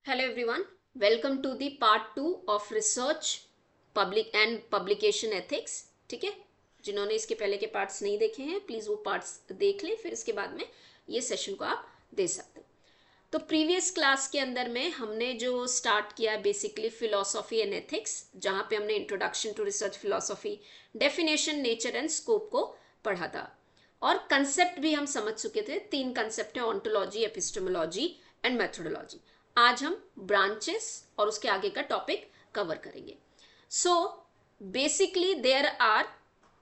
Hello everyone, welcome to the part 2 of research public and publication ethics. ठीक है, जिन्होंने इसके पहले के पार्ट्स नहीं देखे हैं प्लीज़ वो पार्ट्स देख लें, फिर इसके बाद में ये सेशन को आप दे सकते हो। तो प्रीवियस क्लास के अंदर में हमने जो स्टार्ट किया बेसिकली फिलोसॉफी एंड एथिक्स, जहाँ पे हमने introduction to research philosophy, definition, nature and scope को पढ़ा था और कंसेप्ट भी हम समझ चुके थे। 3 कंसेप्ट हैं, ऑन्टोलॉजी, एपिस्टेमोलॉजी एंड मेथोडोलॉजी। आज हम ब्रांचेस और उसके आगे का टॉपिक कवर करेंगे। So basically there are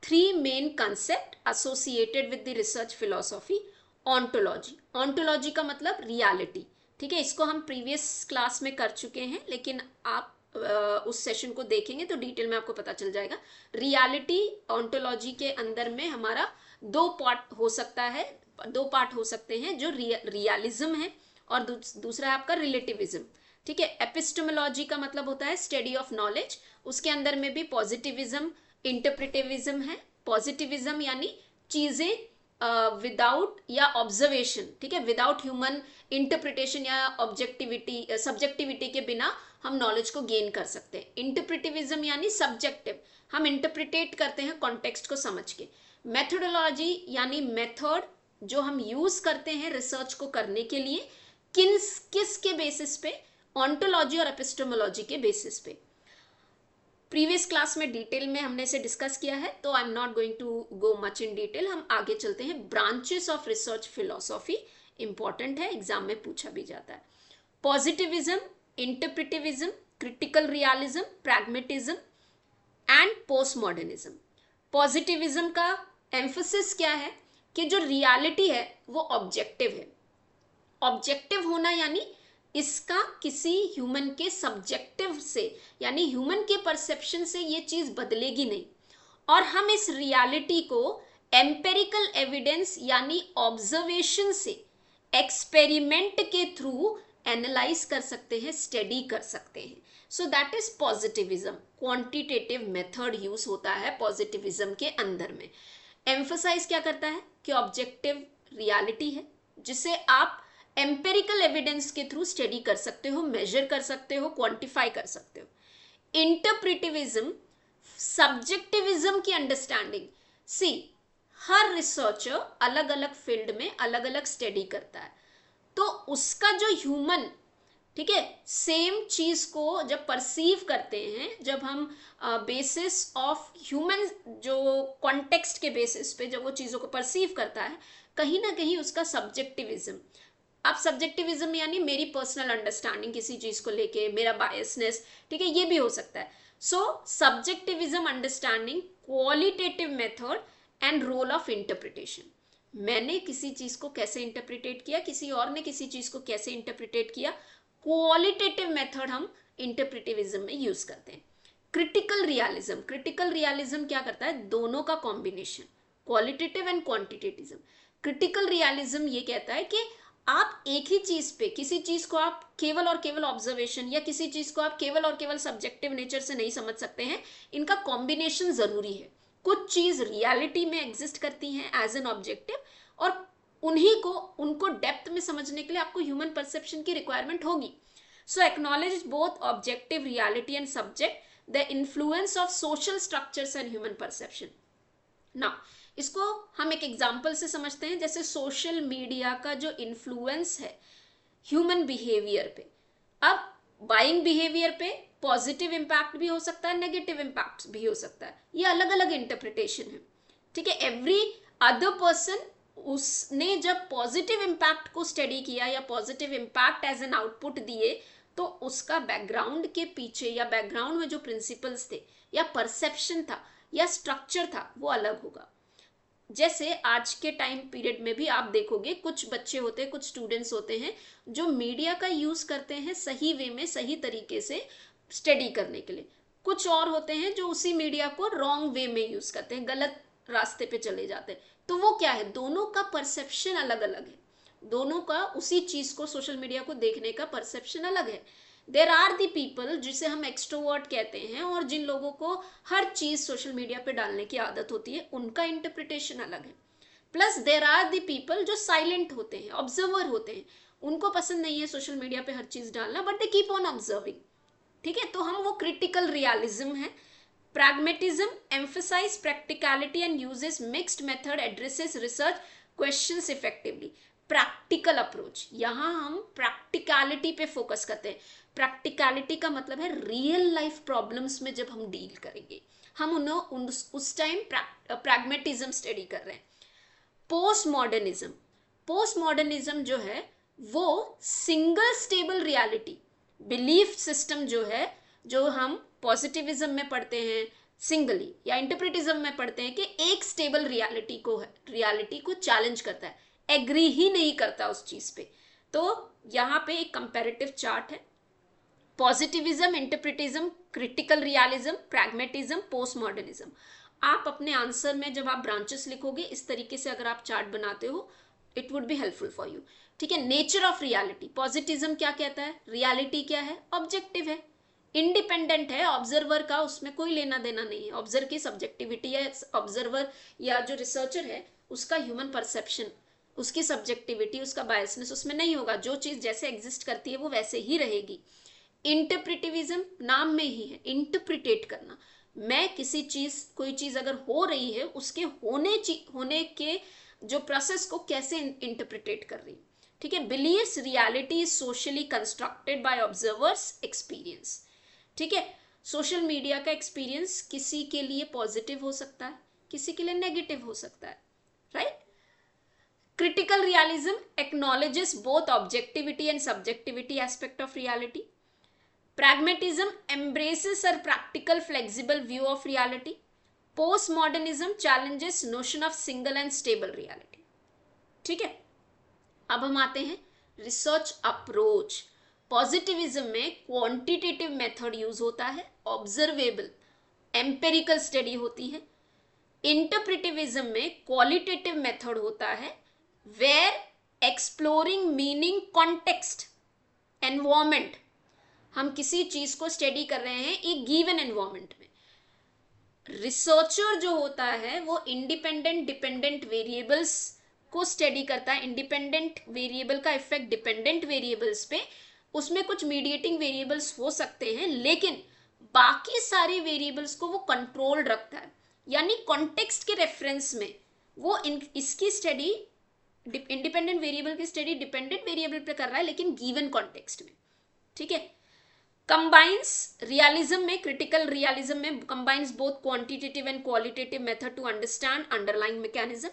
3 main concept associated with the research philosophy. Ontology, ontology का मतलब रियलिटी, ठीक है। इसको हम प्रीवियस क्लास में कर चुके हैं, लेकिन आप उस सेशन को देखेंगे तो डिटेल में आपको पता चल जाएगा। रियलिटी ऑन्टोलॉजी के अंदर में हमारा 2 पार्ट हो सकता है, 2 पार्ट हो सकते हैं, जो रियलिज्म है और दूसरा है आपका रिलेटिविज्म, ठीक है। एपिस्टेमोलॉजी का मतलब होता है स्टडी ऑफ नॉलेज, उसके अंदर में भी पॉजिटिविज्म, इंटरप्रिटिविज्म है। पॉजिटिविज्म यानी चीजें विदाउट या ऑब्जर्वेशन, ठीक है, विदाउट ह्यूमन इंटरप्रिटेशन या ऑब्जेक्टिविटी सब्जेक्टिविटी के बिना हम नॉलेज को गेन कर सकते हैं। इंटरप्रिटिविज्म यानी सब्जेक्टिव, हम इंटरप्रिटेट करते हैं कॉन्टेक्स्ट को समझ के। मेथोडोलॉजी यानी मेथड जो हम यूज करते हैं रिसर्च को करने के लिए, किस के बेसिस पे, ऑन्टोलॉजी और एपिस्टेमोलॉजी के बेसिस पे। प्रीवियस क्लास में डिटेल में हमने इसे डिस्कस किया है, तो I am not going to go much in detail. हम आगे चलते हैं। Branches of research philosophy important है, एग्जाम में पूछा भी जाता है। Positivism, interpretivism, critical realism, pragmatism and post modernism. Positivism का एम्फोसिस क्या है कि जो रियलिटी है वो ऑब्जेक्टिव है। ऑब्जेक्टिव होना यानी इसका किसी ह्यूमन के सब्जेक्टिव से यानी ह्यूमन के परसेप्शन से ये चीज बदलेगी नहीं, और हम इस रियलिटी को एम्पेरिकल एविडेंस यानी ऑब्जर्वेशन से, एक्सपेरिमेंट के थ्रू एनालाइज कर सकते हैं, स्टडी कर सकते हैं। So that is positivism. Quantitative method use होता है पॉजिटिविज्म के अंदर में। एम्फसाइज क्या करता है कि ऑब्जेक्टिव रियलिटी है जिसे आप एम्पेरिकल एविडेंस के थ्रू स्टडी कर सकते हो, मेजर कर सकते हो, क्वांटिफाई कर सकते हो। इंटरप्रिटिविज्म सब्जेक्टिविज्म की अंडरस्टैंडिंग। सी, हर रिसर्चर अलग अलग फील्ड में अलग अलग स्टडी करता है, तो उसका जो ह्यूमन, ठीक है, सेम चीज को जब परसीव करते हैं, जब हम बेसिस ऑफ ह्यूमन जो कॉन्टेक्स्ट के बेसिस पे जब वो चीजों को परसीव करता है, कहीं ना कहीं उसका सब्जेक्टिविज्म, आप सब्जेक्टिविज्म यानी मेरी पर्सनल अंडरस्टैंडिंग किसी चीज को लेके, मेरा बायसनेस, ठीक है, ये भी हो सकता है। So subjectivism understanding, qualitative method and role of interpretation. मैंने किसी चीज को कैसे इंटरप्रिटेट किया, किसी और ने किसी चीज को कैसे इंटरप्रिटेट किया, क्वालिटेटिव मेथड हम इंटरप्रिटिविज्म में यूज करते हैं। क्रिटिकल रियलिज्म, क्रिटिकल रियलिज्म क्या करता है, दोनों का combination, qualitative and quantitativism. Critical realism ये कहता है कि आप एक ही चीज पे, किसी चीज को आप केवल और केवल ऑब्जर्वेशन या किसी चीज को आप केवल और केवल सब्जेक्टिव नेचर से नहीं समझ सकते हैं, इनका कॉम्बिनेशन जरूरी है। कुछ चीज रियलिटी में एग्जिस्ट करती हैं एज एन ऑब्जेक्टिव, और उन्हीं को, उनको डेप्थ में समझने के लिए आपको ह्यूमन परसेप्शन की रिक्वायरमेंट होगी। So acknowledge both objective reality and subject the influence of social structures and human perception. ना, इसको हम एक एग्जाम्पल से समझते हैं, जैसे सोशल मीडिया का जो इन्फ्लुएंस है ह्यूमन बिहेवियर पे। अब बाइंग बिहेवियर पे पॉजिटिव इम्पैक्ट भी हो सकता है, नेगेटिव इम्पैक्ट भी हो सकता है, ये अलग अलग इंटरप्रिटेशन है, ठीक है। एवरी अदर पर्सन, उसने जब पॉजिटिव इम्पैक्ट को स्टडी किया या positive impact as an output दिए, तो उसका बैकग्राउंड के पीछे या बैकग्राउंड में जो प्रिंसिपल्स थे या परसेप्शन था या स्ट्रक्चर था वो अलग होगा। जैसे आज के टाइम पीरियड में भी आप देखोगे कुछ बच्चे होते हैं, कुछ स्टूडेंट्स होते हैं जो मीडिया का यूज करते हैं सही वे में, सही तरीके से स्टडी करने के लिए। कुछ और होते हैं जो उसी मीडिया को रॉन्ग वे में यूज करते हैं, गलत रास्ते पे चले जाते हैं। तो वो क्या है, दोनों का परसेप्शन अलग अलग है, दोनों का उसी चीज को, सोशल मीडिया को देखने का परसेप्शन अलग है। देर आर दी पीपल जिसे हम एक्सट्रोवर्ट कहते हैं, और जिन लोगों को हर चीज सोशल मीडिया पे डालने की आदत होती है, उनका इंटरप्रिटेशन अलग है। Plus there are the people जो साइलेंट होते हैं, ऑब्जर्वर होते हैं, उनको पसंद नहीं है सोशल मीडिया पे हर चीज डालना, but they keep on observing, ठीक है। तो हम वो क्रिटिकल रियलिज्म है। Pragmatism emphasize practicality and uses mixed method, addresses research questions effectively. Practical approach, यहाँ हम प्रैक्टिकलिटी पे फोकस करते हैं। प्रैक्टिकलिटी का मतलब है रियल लाइफ प्रॉब्लम्स में जब हम डील करेंगे, हम उन्हें उस टाइम प्रैग्मेटिज्म स्टडी कर रहे हैं। पोस्ट मॉडर्निज्म, पोस्ट मॉडर्निज्म जो है वो single stable reality belief system जो है, जो हम पॉजिटिविज्म में पढ़ते हैं सिंगली, या इंटरप्रिटिज्म में पढ़ते हैं कि एक स्टेबल रियलिटी को चैलेंज करता है, एग्री ही नहीं करता उस चीज पे। तो यहाँ पे एक कंपैरेटिव चार्ट है, positivism, इंटरप्रिटिज्म, critical realism, pragmatism, post modernism. आप अपने आंसर में जब आप ब्रांचेस लिखोगे इस तरीके से अगर आप चार्ट बनाते हो, it would be helpful for you, ठीक है। नेचर ऑफ रियलिटी, पॉजिटिज्म क्या कहता है, रियलिटी क्या है, ऑब्जेक्टिव है, इंडिपेंडेंट है ऑब्जर्वर का, उसमें कोई लेना देना नहीं है। ऑब्जर्वर की सब्जेक्टिविटी है, ऑब्जर्वर या जो रिसर्चर है उसका ह्यूमन परसेप्शन, उसकी सब्जेक्टिविटी, उसका बायसनेस उसमें नहीं होगा, जो चीज जैसे एग्जिस्ट करती है वो वैसे ही रहेगी। इंटरप्रिटिविज्म नाम में ही है, इंटरप्रिटेट करना, मैं किसी चीज, कोई चीज अगर हो रही है उसके होने के जो प्रोसेस को कैसे इंटरप्रिटेट कर रही, ठीक है। Believes reality is socially constructed by observers experience, ठीक है। सोशल मीडिया का एक्सपीरियंस किसी के लिए पॉजिटिव हो सकता है, किसी के लिए नेगेटिव हो सकता है, right. Critical realism acknowledges both objectivity and subjectivity aspect of reality. Pragmatism embraces a practical, flexible view of reality. Postmodernism challenges notion of single and stable reality. ठीक है, अब हम आते हैं रिसर्च अप्रोच। पॉजिटिविज्म में क्वांटिटेटिव मेथड यूज होता है, observable empirical study होती है। इंटरप्रिटिविज्म में क्वालिटेटिव मेथड होता है, where exploring meaning, context, environment, हम किसी चीज को स्टडी कर रहे हैं एक गिवन एनवायरमेंट में। रिसर्चर जो होता है वो इंडिपेंडेंट डिपेंडेंट वेरिएबल्स को स्टडी करता है, इंडिपेंडेंट वेरिएबल का इफेक्ट डिपेंडेंट वेरिएबल्स पे, उसमें कुछ मीडिएटिंग वेरिएबल्स हो सकते हैं लेकिन बाकी सारे वेरिएबल्स को वो कंट्रोल रखता है, यानी कॉन्टेक्स्ट के रेफरेंस में वो इसकी स्टडी, इंडिपेंडेंट वेरिएबल की स्टडी डिपेंडेंट वेरिएबल पे कर रहा है लेकिन गिवन कॉन्टेक्स्ट में, ठीक है। कंबाइंस रियलिज्म में, क्रिटिकल रियलिज्म में combines both quantitative and qualitative method to understand underlying mechanism.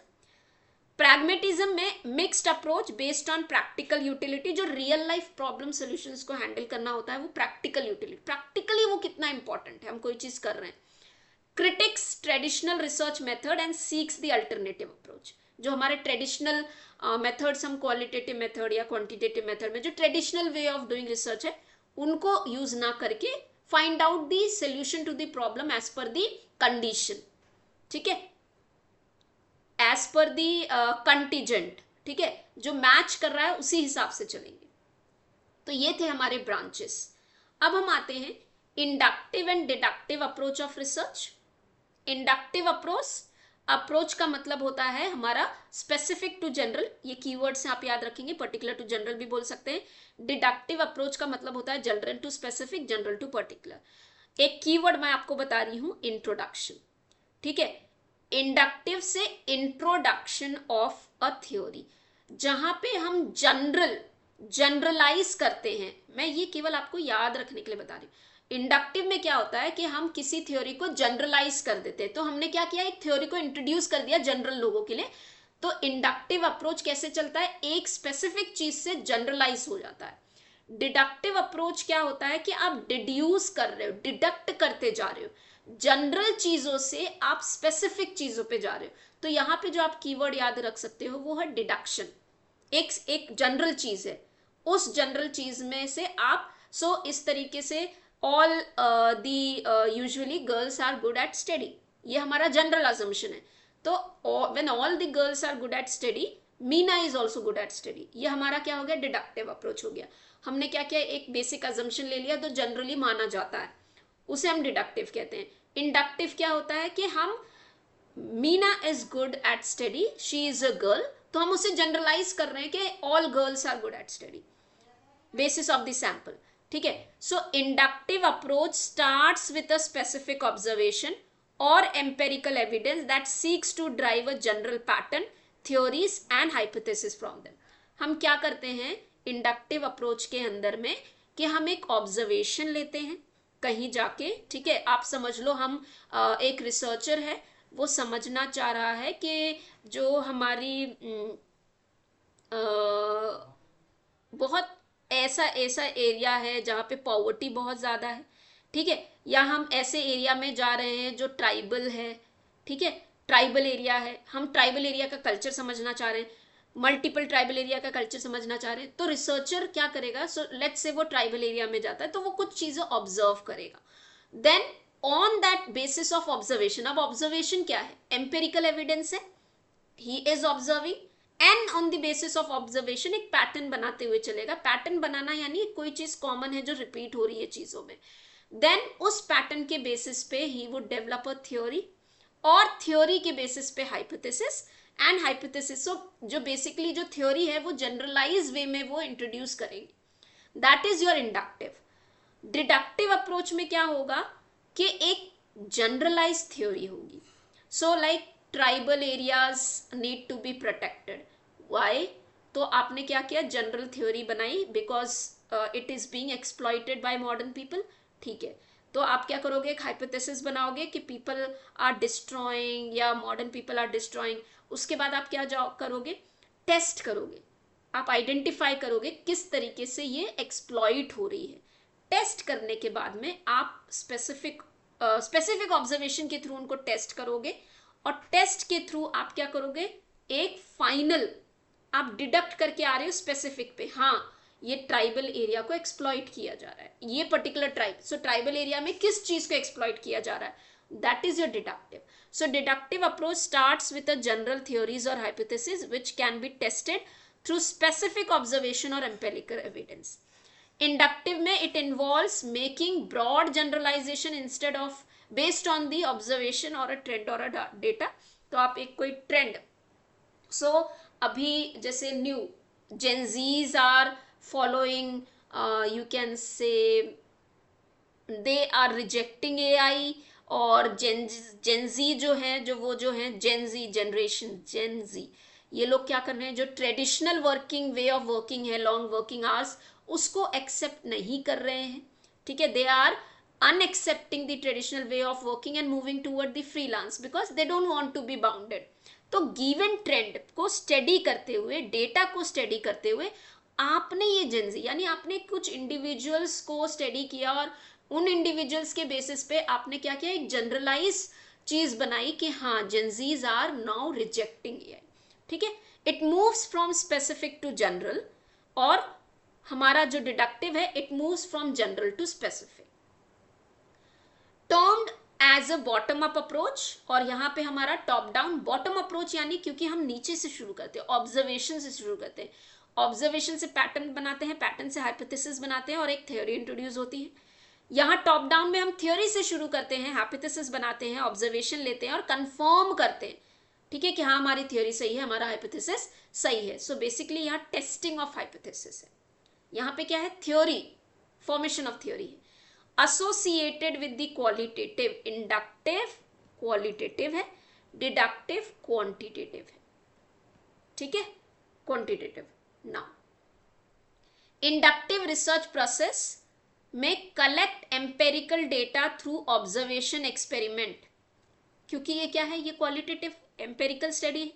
Pragmatism में mixed approach based on practical utility, जो रियल लाइफ प्रॉब्लम सॉल्यूशंस को हैंडल करना होता है वो प्रैक्टिकल यूटिलिटी, प्रैक्टिकली वो कितना इंपॉर्टेंट है, हम कोई चीज कर रहे हैं। Critics traditional research method and seeks the alternative approach, जो हमारे ट्रेडिशनल मेथड्स, हम क्वालिटेटिव मेथड या क्वांटिटेटिव मेथड में जो traditional way of doing research है उनको यूज ना करके find out the solution to the problem as per the condition, ठीक है, एज पर दी कंटीजेंट, ठीक है, जो मैच कर रहा है उसी हिसाब से चलेंगे। तो ये थे हमारे ब्रांचेस। अब हम आते हैं inductive and deductive approach of research. Inductive approach का मतलब होता है हमारा स्पेसिफिक टू जनरल, ये कीवर्ड से आप याद रखेंगे, पर्टिकुलर टू जनरल भी बोल सकते हैं। डिडक्टिव अप्रोच का मतलब होता है general to specific, general to particular. एक कीवर्ड मैं आपको बता रही हूं, इंट्रोडक्शन, ठीक है। इंडक्टिव से इंट्रोडक्शन ऑफ अ थ्योरी, जहां पे हम जनरलाइज करते हैं, मैं ये केवल आपको याद रखने के लिए बता रही हूँ। इंडक्टिव में क्या होता है कि हम किसी थ्योरी को जनरलाइज कर देते हैं, तो हमने क्या किया, एक थ्योरी को इंट्रोड्यूस कर दिया जनरल लोगों के लिए। तो इंडक्टिव अप्रोच कैसे चलता है, एक स्पेसिफिक चीज से जनरलाइज हो जाता है। डिडक्टिव अप्रोच क्या होता है कि आप डिड्यूस कर रहे हो, डिडक्ट करते जा रहे हो, जनरल चीजों से आप स्पेसिफिक चीजों पे जा रहे हो। तो यहाँ पे जो आप कीवर्ड याद रख सकते हो वो है डिडक्शन। एक जनरल चीज है, उस जनरल चीज में से आप, इस तरीके से all usually girls are good at study, ये हमारा जनरल अजम्पशन है। तो when all the girls are good at study, Meena is also good at study, ये हमारा क्या हो गया, डिडक्टिव अप्रोच हो गया। हमने क्या किया, एक बेसिक अजम्पशन ले लिया तो जनरली माना जाता है, उसे हम डिडक्टिव कहते हैं। इंडक्टिव क्या होता है कि हम, Meena is good at study, she is a girl, तो हम उसे जनरलाइज कर रहे हैं कि all girls are good at study, basis of the sample. ठीक है. So inductive approach starts with a specific observation or empirical evidence that seeks to drive a general pattern, theories and hypothesis from them. हम क्या करते हैं inductive approach के अंदर में कि हम एक ऑब्जर्वेशन लेते हैं कहीं जाके. ठीक है, आप समझ लो हम एक रिसर्चर है, वो समझना चाह रहा है कि जो हमारी बहुत ऐसा ऐसा एरिया है जहाँ पे पॉवर्टी बहुत ज़्यादा है. ठीक है, या हम ऐसे एरिया में जा रहे हैं जो ट्राइबल है. ठीक है, ट्राइबल एरिया है, हम ट्राइबल एरिया का कल्चर समझना चाह रहे हैं, मल्टीपल ट्राइबल एरिया का कल्चर समझना चाह रहे हैं. तो रिसर्चर क्या करेगा, सो लेट्स से वो ट्राइबल एरिया में जाता है तो वो कुछ चीज़ें ऑब्जर्व करेगा. Then on that basis of observation, अब ऑब्जर्वेशन क्या है, एम्पेरिकल एविडेंस है, he is observing and on the basis of observation एक पैटर्न बनाते हुए चलेगा. पैटर्न बनाना यानी कोई चीज कॉमन है जो रिपीट हो रही है चीजों में. देन उस पैटर्न के बेसिस पे ही वो डेवलप अ थ्योरी, और थ्योरी के बेसिस पे हाइपोथेसिस, एंड हाइपोथेसिस जो बेसिकली जो थ्योरी है वो जनरलाइज वे में वो इंट्रोड्यूस करेंगे. That is your inductive. Deductive approach में क्या होगा कि एक जनरलाइज थ्योरी होगी. So like tribal areas need to be protected. Why? तो आपने क्या किया, जनरल थ्योरी बनाई because it is being exploited by modern people. ठीक है, तो आप क्या करोगे, एक हाइपोथेसिस बनाओगे कि पीपल आर डिस्ट्रॉइंग या मॉडर्न पीपल आर डिस्ट्रॉइंग. उसके बाद आप क्या करोगे, टेस्ट करोगे, आप आइडेंटिफाई करोगे किस तरीके से ये एक्सप्लॉइट हो रही है. टेस्ट करने के बाद में आप स्पेसिफिक ऑब्जर्वेशन के थ्रू उनको टेस्ट करोगे, और टेस्ट के थ्रू आप क्या करोगे, एक फाइनल आप डिडक्ट करके आ रहे हो स्पेसिफिक पे. हाँ, ये ट्राइबल एरिया को एक्सप्लॉइट किया जा रहा है, ये particular tribe, so tribal area में किस चीज को एक्सप्लॉइट किया जा रहा है, that is your deductive. So deductive approach starts with a general theories और hypothesis which can be tested through specific observation और एम्पिरिकल एविडेंस. इंडक्टिव में it involves making broad generalisation instead of based on the observation और a trend और a data. तो आप एक कोई trend, so अभी जैसे new Gen Zs are following, you can say they are rejecting AI, और जेनजी जो है जो है जेनजी जनरेशन, जेनजी, ये लोग क्या कर रहे हैं, जो traditional working way of working है, लॉन्ग वर्किंग आवर्स, उसको एक्सेप्ट नहीं कर रहे हैं. ठीक है, they are unaccepting the traditional way of working and moving toward the freelance because they don't want to be bounded. तो गिवन ट्रेंड को स्टडी करते हुए, डेटा को स्टडी करते हुए, आपने ये जेंजी यानी आपने कुछ इंडिविजुअल्स को स्टडी किया, और उन इंडिविजुअल्स के बेसिस पे आपने क्या किया, एक जनरलाइज चीज बनाई कि हाँ, Gen Zs are now rejecting AI. ठीक है, it moves from specific to general, और हमारा जो डिडक्टिव है it moves from general to specific. Termed as a bottom up approach, और यहाँ पे हमारा टॉप डाउन. बॉटम अप्रोच यानी क्योंकि हम नीचे से शुरू करते हैं, ऑब्जर्वेशन से शुरू करते हैं, ऑब्जर्वेशन से पैटर्न बनाते हैं, पैटर्न से हाइपोथेसिस बनाते हैं, और एक थ्योरी इंट्रोड्यूस होती है. यहाँ टॉप डाउन में हम थ्योरी से शुरू करते हैं, हाइपोथेसिस बनाते हैं, ऑब्जर्वेशन लेते हैं और कंफर्म करते हैं. ठीक है, कि हाँ हमारी थ्योरी सही है, हमारा हाइपोथेसिस सही है. सो बेसिकली यहाँ टेस्टिंग ऑफ हाइपोथेसिस है. यहाँ पे क्या है, थ्योरी, फॉर्मेशन ऑफ थ्योरी है. associated with the qualitative. Inductive qualitative है, डिडक्टिव क्वांटिटेटिव है. ठीक है, quantitative. Now inductive research process में collect empirical data through observation experiment, क्योंकि ये क्या है, ये क्वालिटेटिव एम्पेरिकल स्टडी है.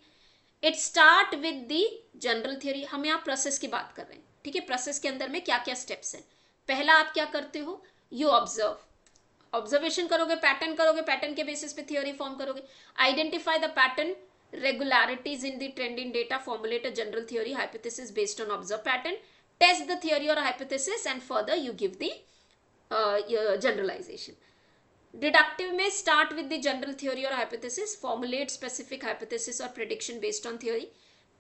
It start with the general theory. हम यहाँ प्रोसेस की बात कर रहे हैं. ठीक है, प्रोसेस के अंदर में क्या क्या स्टेप्स हैं. पहला आप क्या करते हो, यू ऑब्जर्व, ऑब्जर्वेशन करोगे, पैटर्न के बेसिस पे थ्योरी फॉर्म करोगे. Identify the pattern, regularities in the trend in data, formulate a general theory hypothesis based on observe pattern, test the theory और hypothesis, and further you give the generalisation. Deductive में start with the general theory और hypothesis, formulate specific hypothesis और prediction based on theory,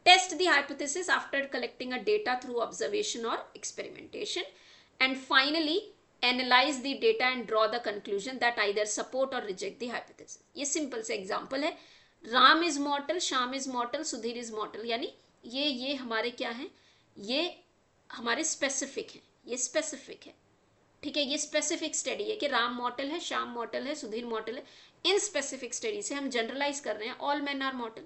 test the hypothesis after collecting a data through observation और experimentation, and finally analyze the data and draw the conclusion that either support or reject the hypothesis. ये simple से example है. Ram is मॉर्टल, Shyam is मॉर्टल, Sudhir is मॉर्टल, यानी ये हमारे क्या हैं, ये हमारे स्पेसिफिक हैं, ये स्पेसिफिक है, ठीक है। ये स्पेसिफिक स्टडी है कि राम मॉर्टल है, श्याम मॉर्टल है, सुधीर मॉर्टल है। इन स्पेसिफिक स्टडी से हम जनरलाइज कर रहे हैं ऑल मैन आर मॉर्टल,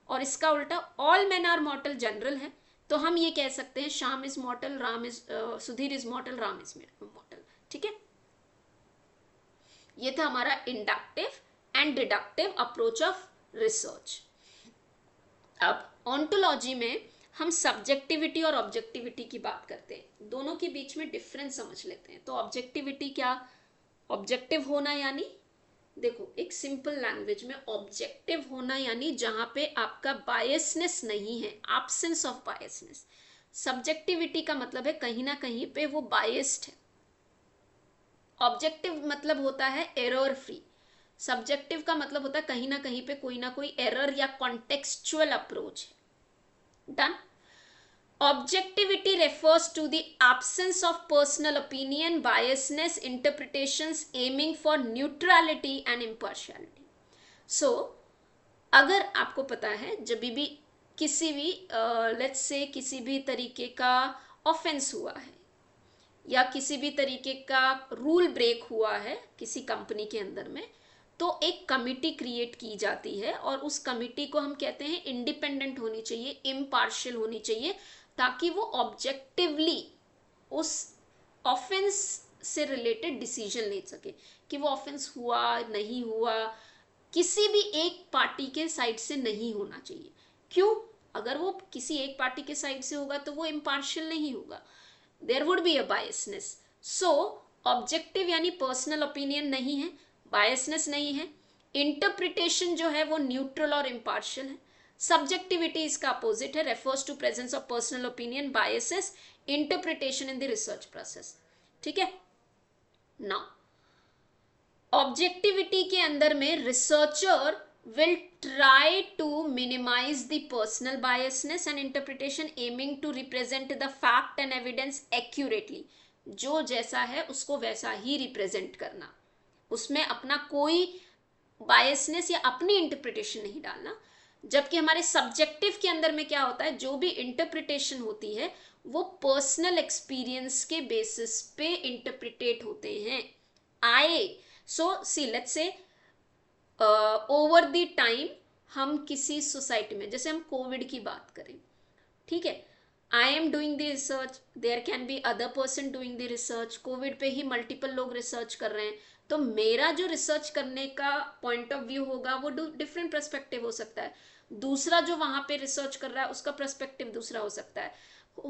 और इसका उल्टा all man are mortal general है, तो हम ये कह सकते हैं Shyam is mortal, Ram is Sudhir is mortal, Ram is mortal, ठीक है। ये था हमारा inductive and deductive approach of research. अब ऑन्टोलॉजी में हम सब्जेक्टिविटी और ऑब्जेक्टिविटी की बात करते हैं, दोनों के बीच में डिफरेंस समझ लेते हैं। तो ऑब्जेक्टिविटी क्या, ऑब्जेक्टिव होना यानी, देखो एक सिंपल लैंग्वेज में ऑब्जेक्टिव होना यानी जहां पे आपका बायसनेस नहीं है, एब्सेंस ऑफ बायसनेस। सब्जेक्टिविटी का मतलब है कहीं ना कहीं पे वो बायस्ड है। ऑब्जेक्टिव मतलब होता है एरर फ्री, सब्जेक्टिव का मतलब होता है कहीं ना कोई एरर या कॉन्टेक्सचुअल अप्रोच है। Done. Objectivity refers to the absence of personal opinion, biasness, interpretations, aiming for neutrality and impartiality. So, अगर आपको पता है जब भी किसी भी लेट्स से किसी भी तरीके का ऑफेंस हुआ है या किसी भी तरीके का रूल ब्रेक हुआ है किसी कंपनी के अंदर में, तो एक कमिटी क्रिएट की जाती है और उस कमिटी को हम कहते हैं इंडिपेंडेंट होनी चाहिए, इम्पार्शियल होनी चाहिए, ताकि वो ऑब्जेक्टिवली उस ऑफेंस से रिलेटेड डिसीजन ले सके कि वो ऑफेंस हुआ नहीं हुआ, किसी भी एक पार्टी के साइड से नहीं होना चाहिए। क्यों? अगर वो किसी एक पार्टी के साइड से होगा तो वो इम्पार्शियल नहीं होगा, there would be a biasness. So objective यानी पर्सनल ओपिनियन नहीं है, बायसनेस नहीं है, इंटरप्रिटेशन जो है वो न्यूट्रल और इम्पार्शियल है। सब्जेक्टिविटी इसका अपोजिट है, refers to presence of personal opinion, biases, interpretation in the research process, ठीक है। नाउ ऑब्जेक्टिविटी के अंदर में researcher will try to minimize the personal biasness and interpretation, aiming to represent the fact and evidence accurately. जो जैसा है उसको वैसा ही रिप्रेजेंट करना, उसमें अपना कोई बायसनेस या अपनी इंटरप्रिटेशन नहीं डालना। जबकि हमारे सब्जेक्टिव के अंदर में क्या होता है, जो भी इंटरप्रिटेशन होती है वो पर्सनल एक्सपीरियंस के बेसिस पे इंटरप्रिटेट होते हैं। So see let's say over the time हम किसी सोसाइटी में, जैसे हम कोविड की बात करें, ठीक है, I am doing the research, there can be other person doing the research, Covid पे ही मल्टीपल लोग रिसर्च कर रहे हैं, तो मेरा जो रिसर्च करने का पॉइंट ऑफ व्यू होगा वो डिफरेंट पर्सपेक्टिव हो सकता है, दूसरा जो वहां पे रिसर्च कर रहा है उसका पर्सपेक्टिव दूसरा हो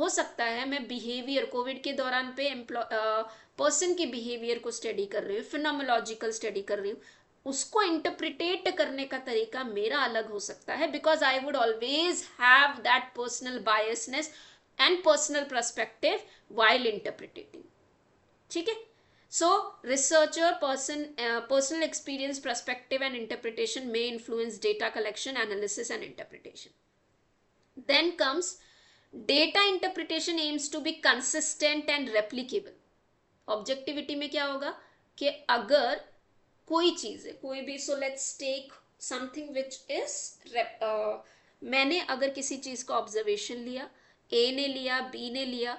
सकता है मैं बिहेवियर कोविड के दौरान पे पर्सन के बिहेवियर को स्टडी कर रही हूँ, फिनोमोलॉजिकल स्टडी कर रही हूँ, उसको इंटरप्रिटेट करने का तरीका मेरा अलग हो सकता है, because I would always have that personal biasness and personal perspective while interpreting, ठीक है। सो researcher personal experience, perspective and interpretation may influence data collection, analysis and interpretation. Then comes data interpretation aims to be consistent and replicable. Objectivity में क्या होगा कि अगर कोई चीज है, कोई भी, so let's take something which is मैंने अगर किसी चीज का ऑब्जर्वेशन लिया, ए ने लिया, बी ने लिया,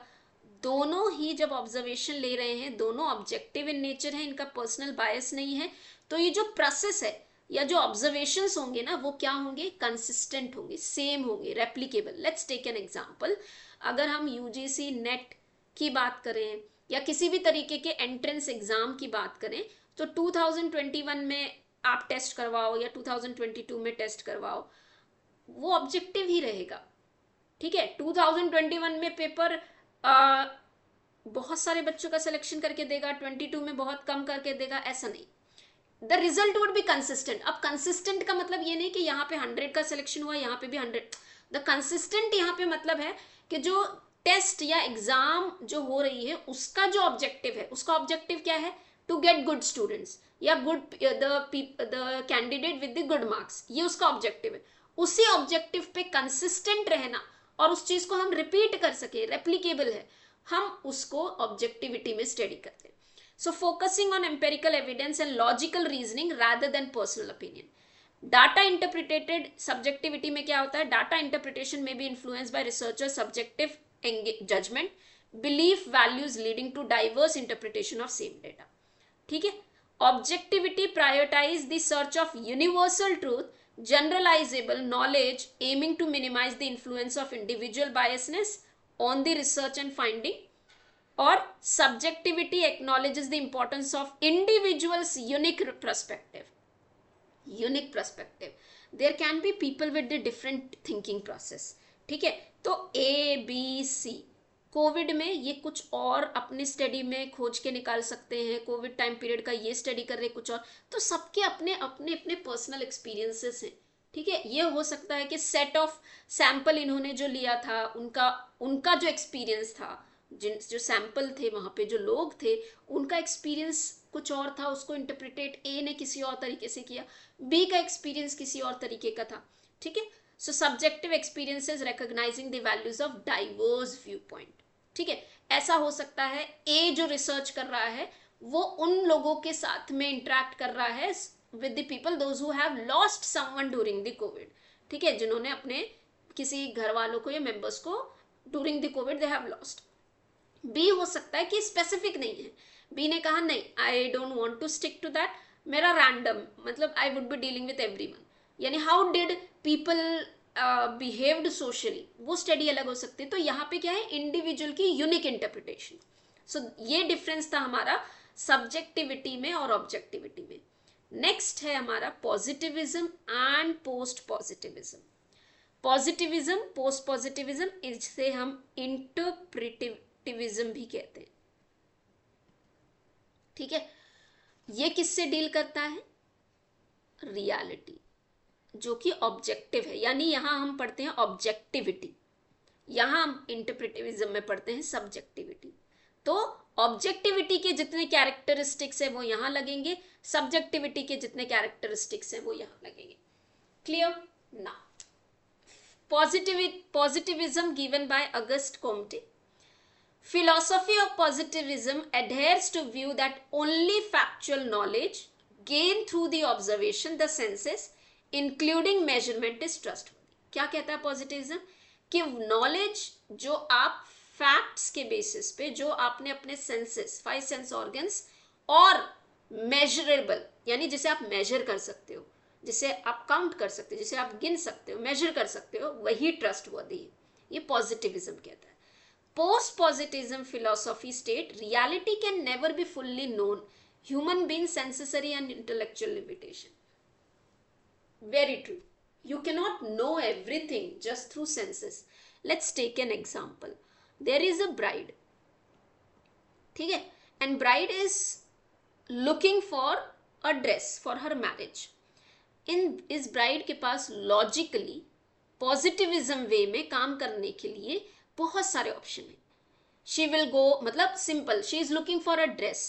दोनों ही जब ऑब्जर्वेशन ले रहे हैं दोनों ऑब्जेक्टिव इन नेचर है, इनका पर्सनल बायस नहीं है, तो ये जो प्रोसेस है या जो ऑब्जर्वेशंस होंगे ना वो क्या होंगे, कंसिस्टेंट होंगे, सेम होंगे, replicable. Let's take an example, अगर हम यूजीसी नेट की बात करें या किसी भी तरीके के एंट्रेंस एग्जाम की बात करें, तो 2021 में आप टेस्ट करवाओ या 2022 में टेस्ट करवाओ, वो ऑब्जेक्टिव ही रहेगा, ठीक है। 2021 में पेपर बहुत सारे बच्चों का सिलेक्शन करके देगा, 22 में बहुत कम करके देगा, ऐसा नहीं, the result would be consistent. अब कंसिस्टेंट का मतलब ये नहीं कि यहाँ पे 100 का सिलेक्शन हुआ यहाँ पे भी 100, द कंसिस्टेंट यहाँ पे मतलब है कि जो टेस्ट या एग्जाम जो हो रही है उसका जो ऑब्जेक्टिव है, उसका ऑब्जेक्टिव क्या है, टू गेट गुड स्टूडेंट्स या good the candidate with the good marks, ये उसका ऑब्जेक्टिव है। उसी ऑब्जेक्टिव पे कंसिस्टेंट रहना और उस चीज को हम रिपीट कर सके, रेप्लिकेबल है, हम उसको ऑब्जेक्टिविटी में स्टडी करते हैं। So focusing on empirical evidence and logical reasoning rather than personal opinion. Data interpreted subjectivity में क्या होता है, डाटा इंटरप्रिटेशन में be influence by researcher subjective judgement, belief, values leading to diverse interpretation of same data. ठीक है। Objectivity prioritise the search of universal truth, generalizable knowledge aiming to minimize the influence of individual biasness on the research and finding, or subjectivity acknowledges the importance of individuals unique perspective. There can be people with the different thinking process। ठीक है, तो ABC Covid में ये कुछ और अपनी study में खोज के निकाल सकते हैं, कोविड टाइम पीरियड का ये स्टडी कर रहे कुछ और, तो सबके अपने अपने अपने पर्सनल एक्सपीरियंसेस हैं। ठीक है, ये हो सकता है कि सेट ऑफ सैंपल इन्होंने जो लिया था उनका जो एक्सपीरियंस था, जो सैंपल थे वहाँ पे जो लोग थे उनका एक्सपीरियंस कुछ और था, उसको इंटरप्रिटेट ए ने किसी और तरीके से किया, बी का एक्सपीरियंस किसी और तरीके का था। ठीक है, सो subjective experiences recognising the values of diverse view point. ठीक है, ऐसा हो सकता है ए जो रिसर्च कर रहा है वो उन लोगों के साथ में इंटरेक्ट कर रहा है with the people those who have lost someone during the Covid. ठीक है, जिन्होंने अपने किसी घर वालों को या मेंबर्स को during the Covid they have lost. बी हो सकता है कि स्पेसिफिक नहीं है, बी ने कहा नहीं, I don't want to stick to that, मेरा रैंडम, मतलब I would be dealing with everyone, यानी how did people behaved socially, वो स्टडी अलग हो सकती है। तो यहाँ पे क्या है, इंडिविजुअल की यूनिक इंटरप्रिटेशन। सो ये डिफरेंस था हमारा सब्जेक्टिविटी में और ऑब्जेक्टिविटी में। नेक्स्ट है हमारा positivism and post positivism. Positivism, post positivism, इसे हम इंटरप्रिटिविज्म भी कहते हैं। ठीक है, ये किससे डील करता है, रियलिटी जो कि ऑब्जेक्टिव है, यानी यहां हम पढ़ते हैं ऑब्जेक्टिविटी, यहां हम इंटरप्रिटिविज्म में पढ़ते हैं सब्जेक्टिविटी। तो ऑब्जेक्टिविटी के जितने कैरेक्टरिस्टिक्स है वो यहां लगेंगे, सब्जेक्टिविटी के जितने कैरेक्टरिस्टिक्स है वो यहां लगेंगे। क्लियर ना। positivism given by Auguste Comte. Philosophy of positivism adheres to view that only factual knowledge gained through the observation, the senses, including measurement, is trustworthy. क्या कहता है पॉजिटिविज्म, कि नॉलेज जो आप फैक्ट्स के बेसिस पे, जो आपने अपने सेंसेस, 5 सेंस ऑर्गन्स और मेजरेबल, यानी जिसे आप मेजर कर सकते हो, जिसे आप काउंट कर सकते हो, जिसे आप गिन सकते हो, मेजर कर सकते हो, वही ट्रस्टवर्दी है, ये पॉजिटिविज्म कहता है। Post positivism philosophy state reality can never be fully known, human being sensory and intellectual limitation. Very true, you cannot know everything just through senses. Let's take an example. There is a bride, ठीक है, and bride is looking for a dress for her marriage. इस bride के पास logically positivism way में काम करने के लिए बहुत सारे ऑप्शन हैं। She will go, मतलब simple, she is looking for a dress,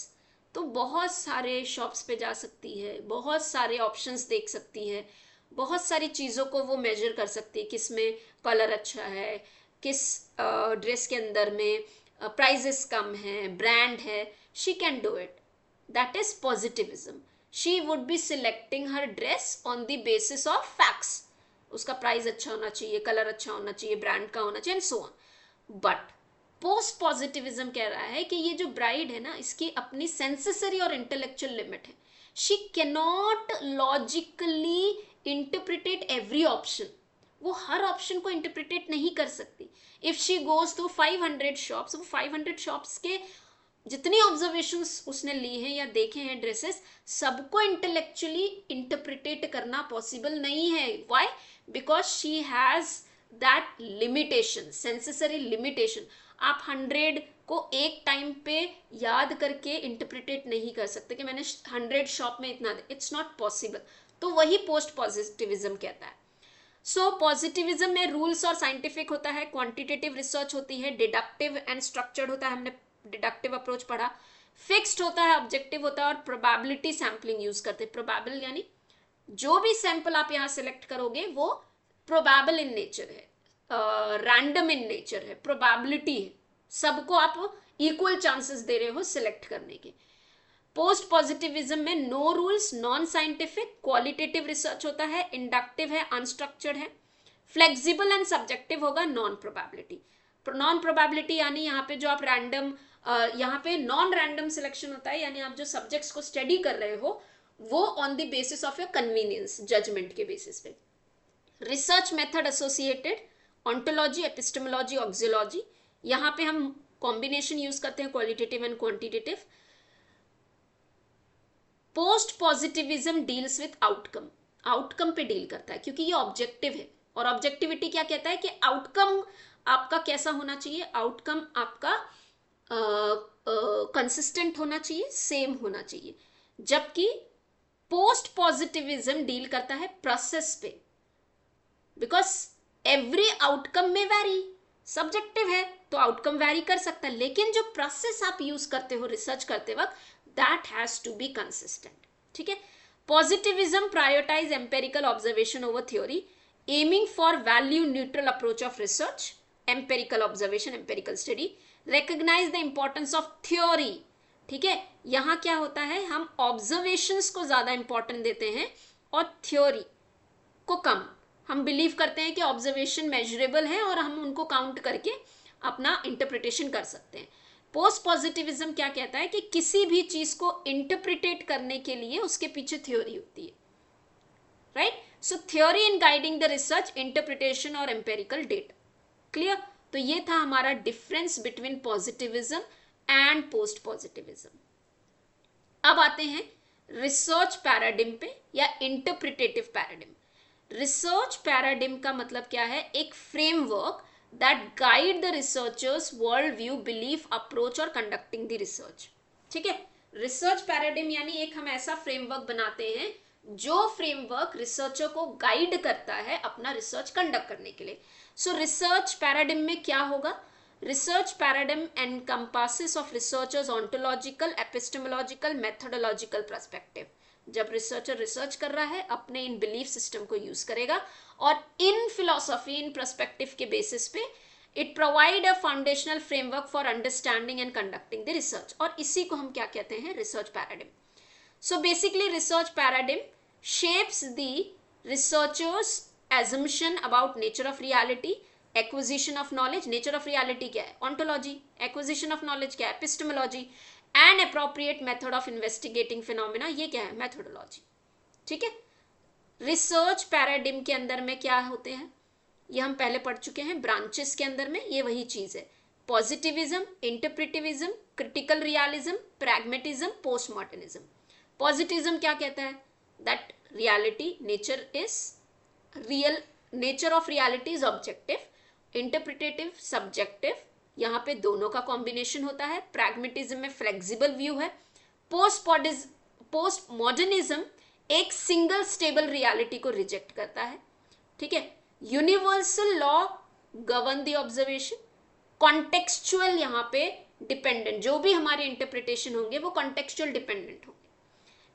तो बहुत सारे शॉप्स पे जा सकती है, बहुत सारे ऑप्शंस देख सकती है, बहुत सारी चीज़ों को वो मेजर कर सकती है, किस में कलर अच्छा है, किस ड्रेस के अंदर में प्राइजेस कम है, ब्रांड है, she can do it. That is positivism. She would be selecting her dress on the basis of facts, उसका प्राइस अच्छा होना चाहिए, कलर अच्छा होना चाहिए, ब्रांड का होना चाहिए, and so on. But post positivism कह रहा है कि ये जो ब्राइड है ना, इसकी अपनी सेंसेसरी और इंटेलेक्चुअल लिमिट है। She cannot logically interpret every option, वो हर ऑप्शन को इंटरप्रिटेट नहीं कर सकती। If she goes to 500 shops, वो 500 शॉप्स के जितनी ऑब्जर्वेशंस उसने ली हैं या देखे हैं ड्रेसेस, सबको इंटेलेक्चुअली इंटरप्रिटेट करना पॉसिबल नहीं है। Why? Because she has that limitation, sensory limitation. आप 100 को एक टाइम पे याद करके इंटरप्रिटेट नहीं कर सकते कि मैंने 100 शॉप में इतना, इट्स नॉट पॉसिबल। तो वही पोस्ट पॉजिटिविज्म कहता है। सो पॉजिटिविज्म में रूल्स और साइंटिफिक होता है, क्वांटिटेटिव रिसर्च होती है, डिडक्टिव एंड स्ट्रक्चर्ड होता है, हमने डिडक्टिव अप्रोच पढ़ा, फिक्स्ड होता है, ऑब्जेक्टिव होता है, और प्रोबेबिलिटी सैम्पलिंग यूज करते हैं। प्रोबेबल यानी जो भी सैंपल आप यहाँ सिलेक्ट करोगे वो प्रोबेबल इन नेचर है, रैंडम इन नेचर है, प्रोबेबिलिटी है, सबको आप इक्वल चांसेस दे रहे हो सिलेक्ट करने के। पोस्ट पॉजिटिविज्म में no rules, non scientific, qualitative research होता है, इंडक्टिव है, अनस्ट्रक्चर्ड है, फ्लेक्सिबल एंड सब्जेक्टिव होगा, नॉन प्रोबेबिलिटी। नॉन प्रोबेबिलिटी यानी यहाँ पे जो आप रैंडम, यहाँ पे नॉन रैंडम सिलेक्शन होता है, यानी आप जो सब्जेक्ट्स को स्टडी कर रहे हो वो on the basis of your convenience, judgement के बेसिस पे। Research method associated, ontology, epistemology, axiology, यहाँ पे हम कॉम्बिनेशन यूज करते हैं qualitative and quantitative. Post positivism deals with outcome, outcome पे डील करता है क्योंकि ये ऑब्जेक्टिव है, और ऑब्जेक्टिविटी क्या कहता है कि आउटकम आपका कैसा होना चाहिए, आउटकम आपका कंसिस्टेंट होना चाहिए, सेम होना चाहिए। जबकि पोस्ट पॉजिटिविज्म डील करता है प्रोसेस पे, बिकॉज एवरी आउटकम में वैरी, सब्जेक्टिव है तो आउटकम वैरी कर सकता है, लेकिन जो प्रोसेस आप यूज करते हो रिसर्च करते वक्त, that has to be consistent. ठीक है। Positivism prioritise empirical observation over theory, aiming for value neutral approach of research, empirical observation, empirical study, recognise the importance of theory. ठीक है, यहां क्या होता है, हम ऑब्जर्वेशंस को ज्यादा इंपॉर्टेंट देते हैं और थ्योरी को कम। हम बिलीव करते हैं कि ऑब्जर्वेशन मेजरेबल है और हम उनको काउंट करके अपना इंटरप्रिटेशन कर सकते हैं। पोस्ट पॉजिटिविज्म क्या कहता है कि किसी भी चीज को इंटरप्रिटेट करने के लिए उसके पीछे थ्योरी होती है, right. So theory in guiding the research, interpretation और एम्पेरिकल डेटा। क्लियर। तो ये था हमारा difference between positivism and post positivism. अब आते हैं रिसर्च पैराडिम पे या इंटरप्रिटेटिव पैराडिम। रिसर्च पैराडिम का मतलब क्या है, एक framework that guide the researchers world view, belief, approach और कंडक्टिंग द रिसर्च। ठीक है। रिसर्च पैराडिम यानी एक हम ऐसा फ्रेमवर्क बनाते हैं जो फ्रेमवर्क रिसर्चर को गाइड करता है अपना रिसर्च कंडक्ट करने के लिए। सो रिसर्च पैराडिम में क्या होगा, research paradigm encompasses of researchers ontological, epistemological, methodological perspective. जब रिसर्चर रिसर्च कर रहा है अपने इन बिलीफ सिस्टम को यूज करेगा, और इन फिलोसॉफी, इन पर्सपेक्टिव के बेसिस पे it provide a foundational framework for understanding and conducting the research, और इसी को हम क्या कहते हैं, research paradigm. So basically research paradigm shapes the researchers assumption about nature of reality, acquisition of knowledge, nature of reality क्या है, ontology, acquisition of knowledge क्या है, epistemology, and appropriate method of investigating phenomena, ये क्या है, methodology। ठीक है। Research paradigm के अंदर में क्या होते हैं, ये हम पहले पढ़ चुके हैं, ब्रांचेस के अंदर में ये वही चीज है, positivism, interpretivism, critical realism, pragmatism, post modernism. Positivism क्या कहता है, that reality, nature is real, nature of reality is objective, interpretative subjective, यहाँ पे दोनों का कॉम्बिनेशन होता है। प्रैग्मेटिज्म में फ्लेक्सिबल व्यू है। पोस्ट मॉडर्निज्म एक सिंगल स्टेबल रियलिटी को रिजेक्ट करता है। ठीक है। Universal law govern the observation, contextual यहाँ पे डिपेंडेंट, जो भी हमारे इंटरप्रिटेशन होंगे वो कॉन्टेक्सचुअल डिपेंडेंट होंगे।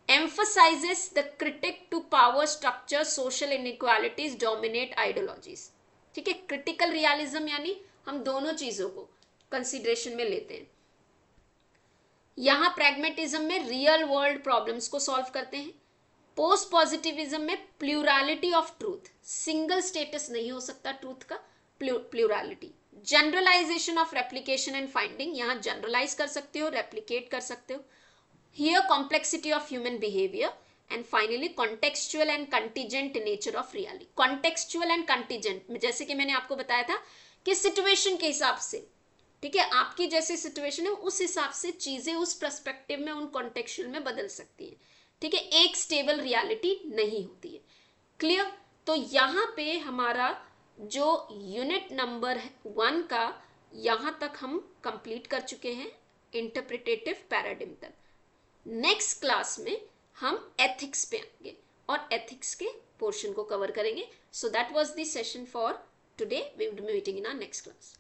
emphasizes the critic to power structure, social inequalities, dominate ideologies। ठीक है। क्रिटिकल रियलिज्म यानी हम दोनों चीजों को कंसिडरेशन में लेते हैं। यहां प्रैग्मेटिज्म में रियल वर्ल्ड प्रॉब्लम्स को सॉल्व करते हैं। पोस्ट पॉजिटिविज्म में plurality of truth, single status नहीं हो सकता ट्रूथ का, plurality. Generalisation of replication and finding, यहां जनरलाइज कर सकते हो, रेप्लिकेट कर सकते हो। Here complexity of human behavior, and finally contextual and contingent nature of reality। contextual and contingent, जैसे कि मैंने आपको बताया था कि सिचुएशन के हिसाब से, ठीक है, आपकी जैसी सिचुएशन है उस हिसाब से चीजें उस पर्सपेक्टिव में, उन कॉन्टेक्चुअल में बदल सकती है। ठीक है। एक स्टेबल रियलिटी नहीं होती है। क्लियर। तो यहाँ पे हमारा जो यूनिट नंबर 1 का यहाँ तक हम कंप्लीट कर चुके हैं, इंटरप्रिटेटिव पैराडिम तक। नेक्स्ट क्लास में हम एथिक्स पे आएंगे और एथिक्स के पोर्शन को कवर करेंगे। So that was the session for today. We will be meeting in our next class.